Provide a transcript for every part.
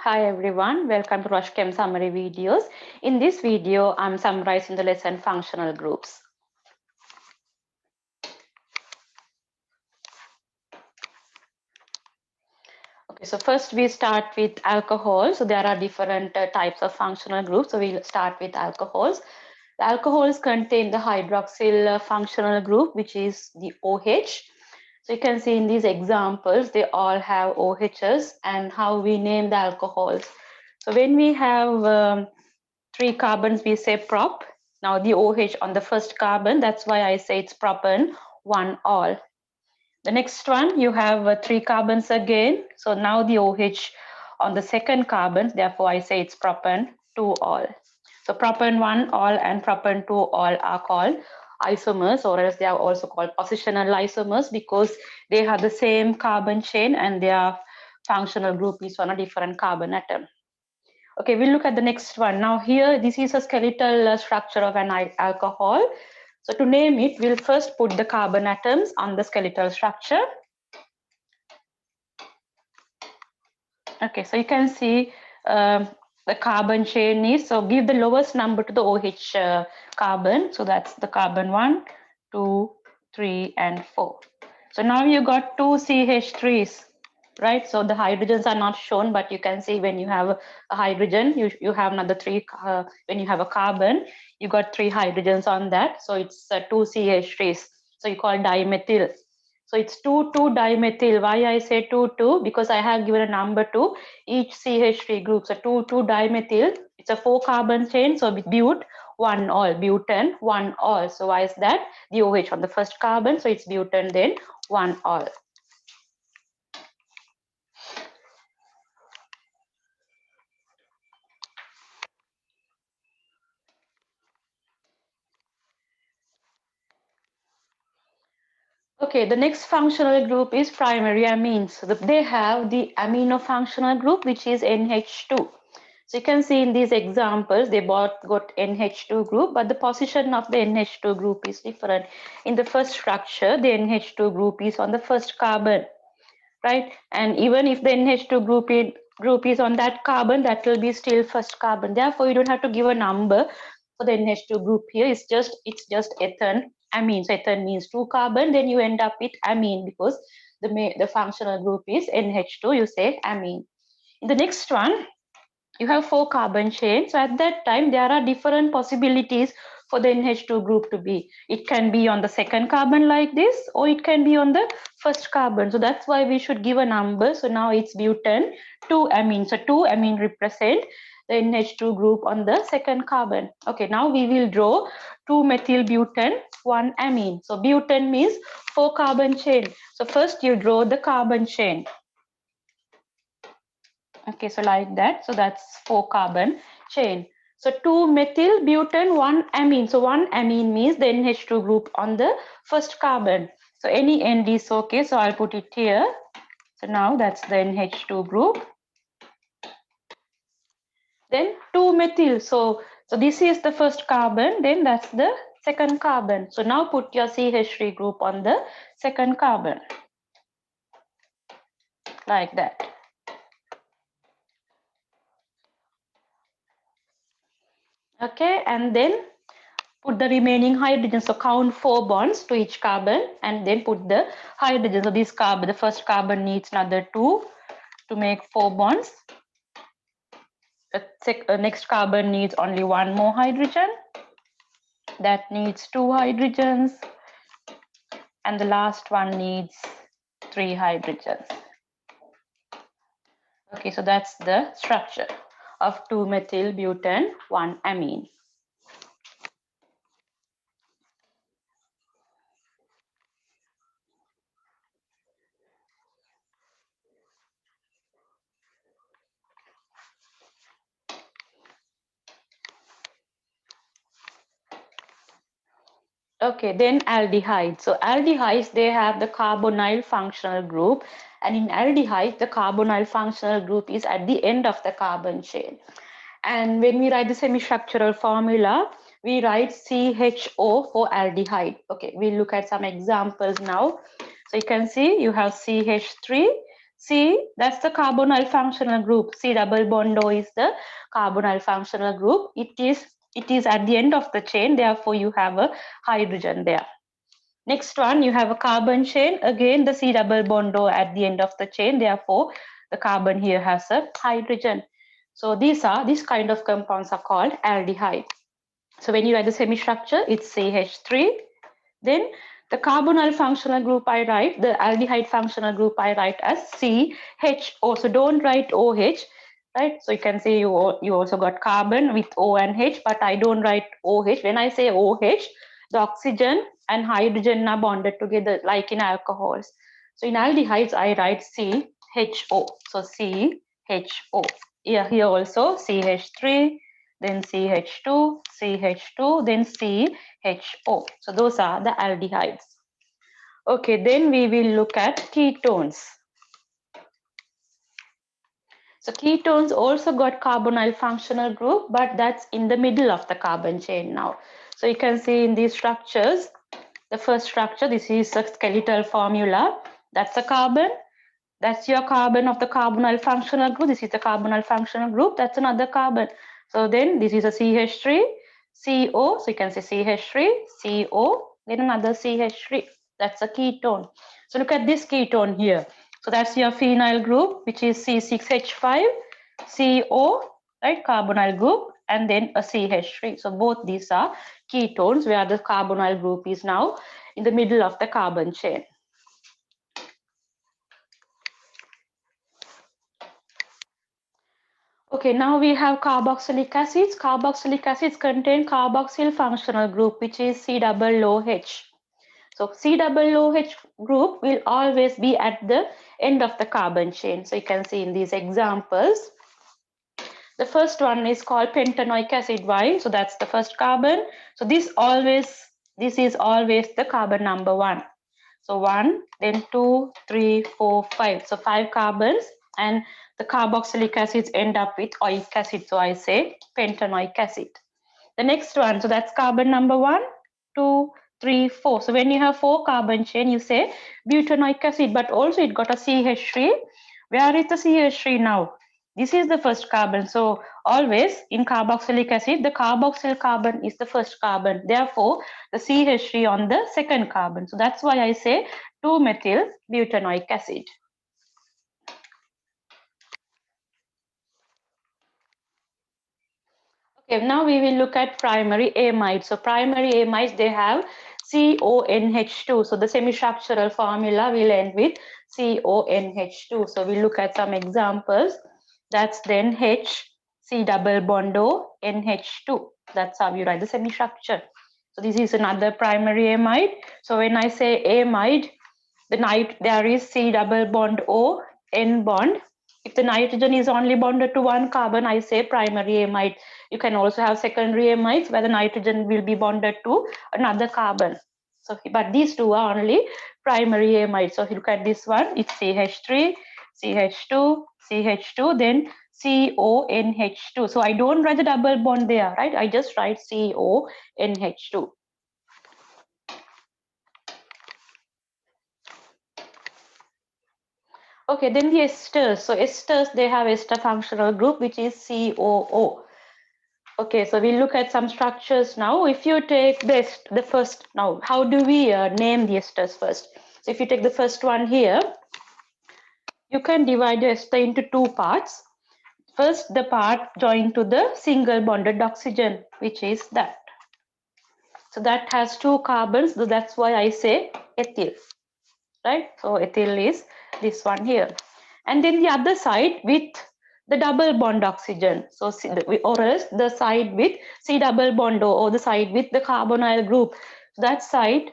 Hi everyone, welcome to RushChem summary videos. In this video, I'm summarizing the lesson functional groups. Okay, so first we start with alcohol. So there are different types of functional groups. So we'll start with alcohols. The alcohols contain the hydroxyl functional group, which is the OH. So you can see in these examples, they all have OHs and how we name the alcohols. So when we have three carbons, we say prop. Now the OH on the first carbon, that's why I say it's propan, one all. The next one, you have three carbons again. So now the OH on the second carbon, therefore I say it's propan, two all. So propan one all and propan two all are called isomers, or else they are also called positional isomers because they have the same carbon chain and their functional group is on a different carbon atom. Okay, we'll look at the next one. Now here, this is a skeletal structure of an alcohol. So to name it, we'll first put the carbon atoms on the skeletal structure. Okay, so you can see the carbon chain is, so give the lowest number to the OH carbon. So that's the carbon 1, 2, 3, and 4. So now you got two CH3s, right? So the hydrogens are not shown, but you can see when you have a hydrogen, you have another three, when you have a carbon, you got three hydrogens on that. So it's two CH3s. So you call dimethyl. So it's 2,2-dimethyl. Why I say 2,2? Because I have given a number to each CH3 group. So 2,2-dimethyl, it's a 4-carbon chain. So but, one all, butane, one all. So why is that? The OH on the first carbon. So it's butane, then one all. Okay, the next functional group is primary amines. So they have the amino functional group, which is NH2. So you can see in these examples, they both got NH2 group, but the position of the NH2 group is different. In the first structure, the NH2 group is on the first carbon, right? And even if the NH2 group is on that carbon, that will be still first carbon. Therefore, you don't have to give a number for the NH2 group here. It's just ethane amine. So ethane means two carbon, then you end up with amine because the functional group is NH2, you say amine. In the next one, you have 4-carbon chain. So at that time, there are different possibilities for the NH2 group to be. It can be on the second carbon like this, or it can be on the first carbon. So that's why we should give a number. So now it's butane, 2-amine. So 2-amine represent the NH2 group on the second carbon. Okay, now we will draw 2-methyl-butane, 1-amine. So butane means 4-carbon chain. So first you draw the carbon chain. Okay, so like that. So that's 4-carbon chain. So 2-methyl-butane, 1-amine. So 1-amine means the NH2 group on the first carbon. So any end is okay. So I'll put it here. So now that's the NH2 group. Then 2-methyl. So this is the first carbon. Then that's the second carbon. So now put your CH3 group on the second carbon. Like that. Okay, and then put the remaining hydrogen. So count 4 bonds to each carbon and then put the hydrogen. So this carbon, the first carbon needs another 2 to make 4 bonds. The next carbon needs only 1 more hydrogen. That needs 2 hydrogens. And the last one needs 3 hydrogens. Okay, so that's the structure of 2-methyl-butane, 1-amine. Okay, then aldehydes. So aldehydes, they have the carbonyl functional group. And in aldehyde, the carbonyl functional group is at the end of the carbon chain. And when we write the semi-structural formula, we write CHO for aldehyde. Okay, we'll look at some examples now. So you can see you have CH3, C, that's the carbonyl functional group. C double bond O is the carbonyl functional group. It is at the end of the chain, therefore you have a hydrogen there. Next one, you have a carbon chain. Again, the C double bond O at the end of the chain, therefore the carbon here has a hydrogen. So these kind of compounds are called aldehyde. So when you write the semi-structure, it's CH3. Then the carbonyl functional group I write, the aldehyde functional group I write as CHO. So don't write OH, right? So you can say you also got carbon with O and H, but I don't write OH. When I say OH, the oxygen and hydrogen are bonded together like in alcohols. So in aldehydes, I write CHO. So CHO. Here also CH3, then CH2, CH2, then CHO. So those are the aldehydes. Okay, then we will look at ketones. So ketones also got carbonyl functional group, but that's in the middle of the carbon chain now. So you can see in these structures, the first structure, this is a skeletal formula. That's a carbon. That's your carbon of the carbonyl functional group. This is the carbonyl functional group. That's another carbon. So then this is a CH3, CO. So you can say CH3, CO, then another CH3. That's a ketone. So look at this ketone here. So that's your phenyl group, which is C6H5, CO, right, carbonyl group, and then a CH3. So both these are ketones where the carbonyl group is now in the middle of the carbon chain. Okay, now we have carboxylic acids. Carboxylic acids contain carboxyl functional group, which is COOH. So COOH group will always be at the end of the carbon chain. So you can see in these examples. The first one is called pentanoic acid. Why? So that's the first carbon. So this is always the carbon number 1. So 1, then 2, 3, 4, 5. So 5 carbons, and the carboxylic acids end up with oic acid. So I say pentanoic acid. The next one, so that's carbon number 1, 2, 3, 4. So when you have 4 carbon chain, you say butanoic acid, but also it got a CH3. Where is the CH3 now? This is the first carbon. So always in carboxylic acid, the carboxyl carbon is the first carbon. Therefore, the CH3 on the second carbon. So that's why I say 2-methyl butanoic acid. Okay, now we will look at primary amides. So primary amides, they have CONH2. So the semi-structural formula will end with CONH2. So we look at some examples. That's then H, C double bond O, NH2. That's how you write the semi-structure. So this is another primary amide. So when I say amide, there is C double bond O, N bond. If the nitrogen is only bonded to one carbon, I say primary amide. You can also have secondary amides where the nitrogen will be bonded to another carbon. So, but these two are only primary amides. So if you look at this one, it's CH3, CH2, CH2, then CONH2. So I don't write the double bond there, right? I just write CONH2. Okay, then the esters. So esters, they have ester functional group, which is COO. Okay, so we look at some structures now. If you take the first, now, how do we name the esters first? So if you take the first one here, you can divide the ester into 2 parts. First, the part joined to the single bonded oxygen, which is that. So that has 2 carbons, so that's why I say ethyl, right? So ethyl is this one here. And then the other side with the double bond oxygen. So or else the side with C double bond or the side with the carbonyl group. So that side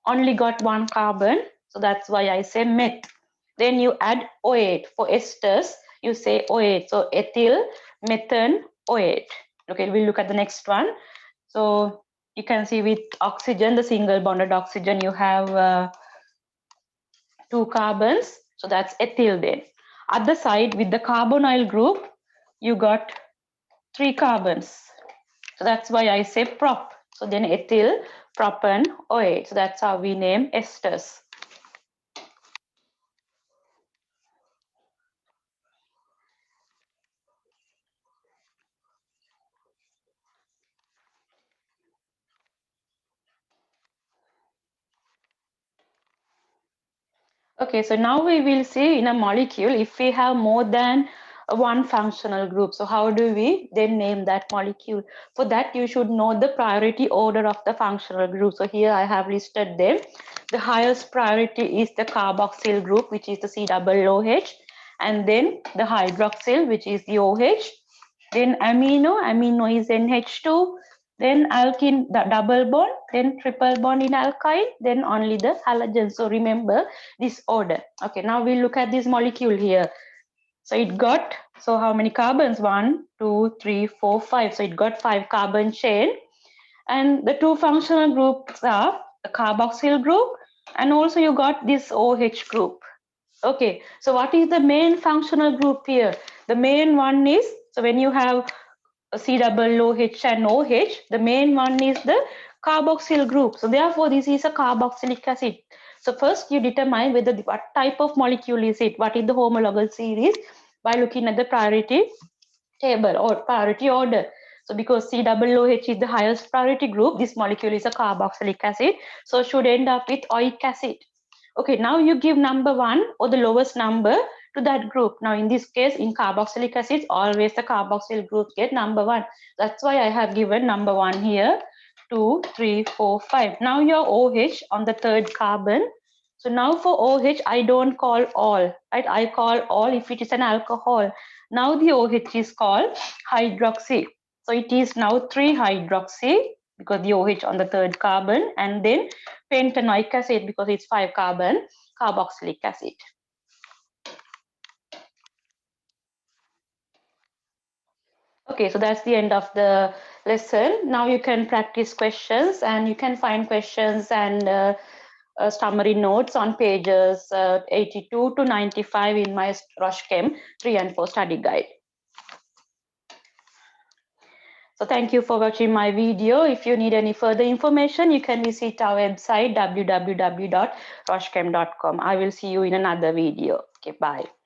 only got 1 carbon. So that's why I say meth. Then you add OH. For esters, you say OH. So ethyl, methane, OH. Okay, we'll look at the next one. So you can see with oxygen, the single bonded oxygen, you have 2 carbons. So that's ethyl then. Other side with the carbonyl group, you got 3 carbons. So that's why I say prop. So then ethyl, propan, OH. So that's how we name esters. Okay, so now we will see in a molecule if we have more than one functional group. So how do we then name that molecule? For that, you should know the priority order of the functional group. So here I have listed them. The highest priority is the carboxyl group, which is the COOH, and then the hydroxyl, which is the OH. Then amino is NH2. Then alkene, the double bond, then triple bond in alkyne, then only the halogen. So remember this order. Okay, now we look at this molecule here. So it got, so how many carbons? 1, 2, 3, 4, 5. So it got 5 carbon chain. And the two functional groups are the carboxyl group, and also you got this OH group. Okay, so what is the main functional group here? The main one is, so when you have COOH and OH, the main one is the carboxyl group. So therefore, this is a carboxylic acid. So first you determine whether what type of molecule is it, what is the homologal series, by looking at the priority table or priority order. So because COOH is the highest priority group, this molecule is a carboxylic acid, so should end up with oic acid. Okay, now you give number 1 or the lowest number to that group. Now in this case, in carboxylic acids, always the carboxyl groups get number 1. That's why I have given number 1 here. 2, 3, 4, 5. Now your OH on the third carbon. So now for OH, I don't call all, right? I call all if it is an alcohol. Now the OH is called hydroxy. So it is now 3-hydroxy because the OH on the third carbon, and then pentanoic acid because it's 5 carbon carboxylic acid. Okay, so that's the end of the lesson. Now you can practice questions, and you can find questions and summary notes on pages 82 to 95 in my Roche Chem 3 and 4 study guide. So thank you for watching my video. If you need any further information, you can visit our website www.rochechem.com. I will see you in another video. Okay, bye.